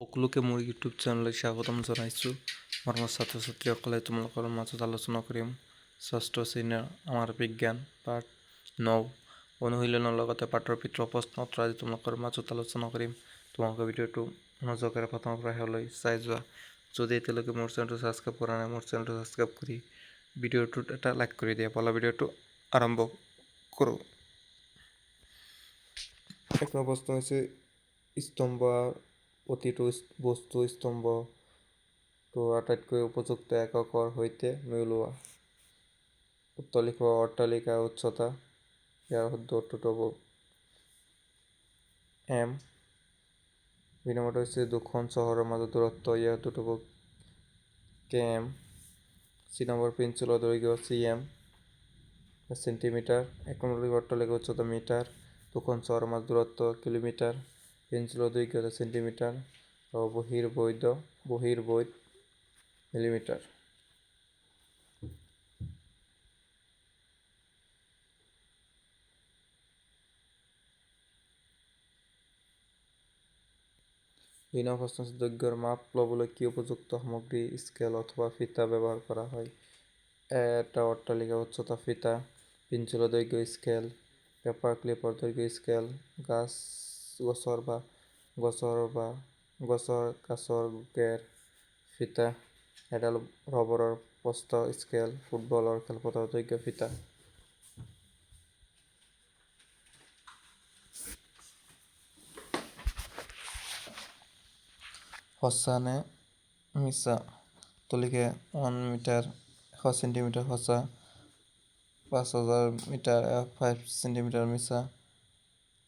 সকলোকে মোৰ ইউটিউব চেনেললৈ স্বাগতম জনাইছোঁ। মৰমৰ ছাত্ৰ ছাত্ৰীসকলে তোমালোকৰ মাজত আলোচনা কৰিম ষষ্ঠ শ্ৰেণীৰ আমাৰ বিজ্ঞান পাঠ 9 অনুশীলনৰ লগতে পাঠৰ ভিতৰৰ প্ৰশ্ন উত্তৰ আজি তোমালোকৰ মাজত আলোচনা কৰিম। তোমালোকে ভিডিঅ'টো মনোযোগেৰে প্ৰথমৰ পৰা শেষলৈ চাই যোৱা। যদি এতিয়ালৈকে মোৰ চেনেলটো ছাবস্ক্ৰাইব কৰা নাই, মোৰ চেনেলটো ছাবস্ক্ৰাইব কৰি ভিডিঅ'টোত এটা লাইক কৰি দিয়া। বলা ভিডিঅ'টো আৰম্ভ কৰোঁ। এক নম্বৰ প্ৰশ্ন হৈছে স্তম্ভ প্ৰতিটো বস্তু স্তম্ভটো আটাইতকৈ উপযুক্ত এককৰ সৈতে মিলোৱা। উত্তৰ লিখিব অট্টালিকাৰ উচ্চতা। ইয়াৰ শুদ্ধ উত্তৰটো হ'ব m। দুই নম্বৰটো হৈছে দুখন চহৰৰ মাজত দূৰত্ব। ইয়াৰ উত্তৰটো হ'ব km। চি নম্বৰ পেঞ্চিলৰ দৈৰ্ঘ্য cm চেণ্টিমিটাৰ। এক নম্বৰ অট্টালিকাৰ উচ্চতা মিটাৰ। দুখন চহৰৰ মাজত দূৰত্ব কিলোমিটাৰ। পেঞ্চিলৰ দৈৰ্ঘ্য চেণ্টিমিটাৰ আৰু বহিৰ্বৈধ মিলিমিটাৰ। দুই নম্বৰ প্ৰশ্ন হৈছে দৈৰ্ঘ্যৰ মাপ ল'বলৈ কি উপযুক্ত সামগ্ৰী স্কেল অথবা ফিতা ব্যৱহাৰ কৰা হয়। এটা অট্টালিকাৰ উচ্চতা ফিতা। পেঞ্চিলৰ দৈৰ্ঘ্য স্কেল। পেপাৰ ক্লিপৰ দৈৰ্ঘ্য স্কেল। গাছৰ গেৰ ফিতা। এডাল ৰবৰৰ প্ৰস্থ স্কেল। ফুটবলৰ খেলপথাৰৰ দৈৰ্ঘ্য ফিতা। সঁচা নে মিছা? তলিকে 1 মিটাৰ 100 চেণ্টিমিটাৰ সঁচা। 5000 মিটাৰ 5 চেণ্টিমিটাৰ মিছা।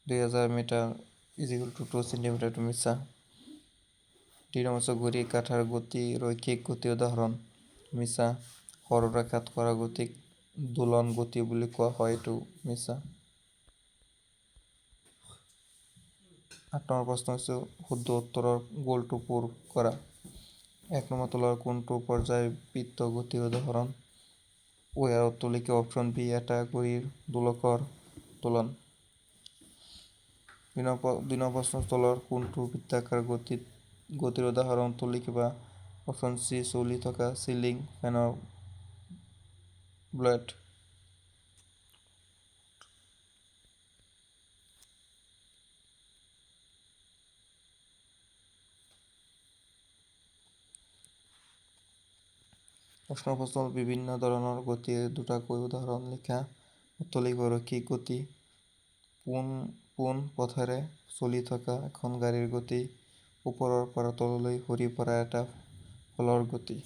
2000 মিটাৰ = 2 চেণ্টিমিটাৰটো মিছা। 2 নম্বৰ ঘড়ী কাঁটাৰ গতি ৰৈখিক গতিৰ উদাহৰণ। মিছা। সৰল ৰেখাত কৰা গতিক দোলন গতি বুলি কোৱা হয়, এইটো মিছা। 8 নম্বৰ প্ৰশ্ন হৈছে শুদ্ধ উত্তৰৰ গোলটো পূৰ কৰা। 1 নম্বৰ তলৰ কোনটো পৰ্যায়বৃত্ত গতিৰ উদাহৰণ? ইয়াৰ উত্তৰ লিখিব অপচন বি এটা ঘড়ীৰ দোলকৰ দোলন। 2 নম্বৰ প্ৰশ্ন তলৰ কোনটো বৃত্তাকাৰ গতিৰ উদাহৰণ? উত্তৰ লিখিবা অপচন চি চলি থকা চিলিং ফেনৰ ব্লেড। প্ৰশ্ন বিভিন্ন ধৰণৰ গতিৰ দুটাকৈ উদাহৰণ লিখা। উত্তৰ লিখিব ৰৈখিক গতি। পোন পথেৰে চলি থকা এখন গাড়ীৰ গতি। ওপৰৰ পৰা তললৈ সৰি পৰা এটা ফলৰ গতি।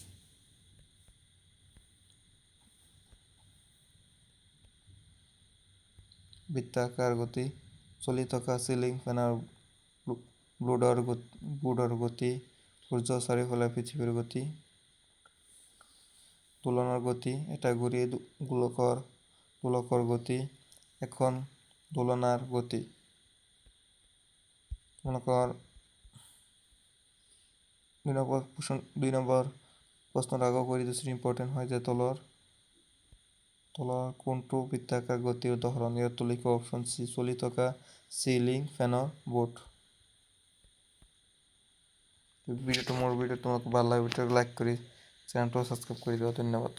বৃত্তাকাৰ গতি। চলি থকা চিলিং ফেনৰ ব্লেডৰ গতি। সূৰ্যৰ চাৰিওফালে পৃথিৱীৰ গতি। দোলনৰ গতি। এটা ঘড়ীৰ দোলকৰ গতি। এখন দোলনাৰ গতি। তোমালোকৰ 2 নম্বৰ প্ৰশ্নত আগৰ কৰি দিছোঁ, ইম্পৰ্টেণ্ট হয় যে তলৰ কোনটো বৃত্তাকাৰ গতিৰ উদাহৰণ? ইয়াৰ উত্তৰ লিখিব অপচন চি চলি থকা চিলিং ফেনৰ বোৰ্ড। মোৰ ভিডিঅ' তোমালোকক ভাল লাগে ভিডিঅ'টো লাইক কৰি চেনেলটো ছাবস্ক্ৰাইব কৰি দিবা। ধন্যবাদ।